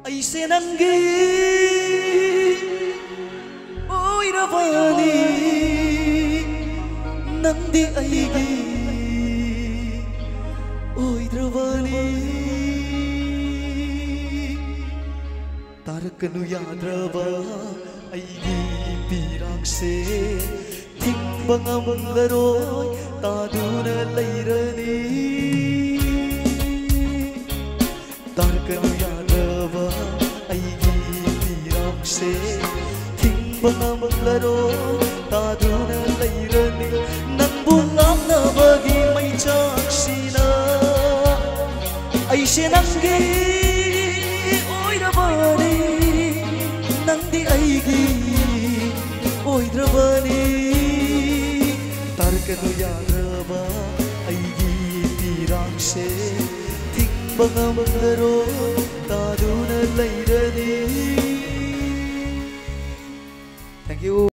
ऐसे नंगी ओइरबनी Nandi ऐगी ओइद्रबनी तारकनु याद्रबा ऐगी पिराक्से थिंबा ngamlaroy तादुना लैरनी तारकनु याद्रबा ऐगी पिराक्से थिंबा ngamlaroy तादुना लैरनी नंबु ngamnabagi maichaksina ऐसे नंगी ओइरबनी नंदी ऐगी ओइद्रबनी तारकनु याद्रबा ऐगी पिराक्से थिंबा ngamlaroy तादुना लैरनी। Thank you.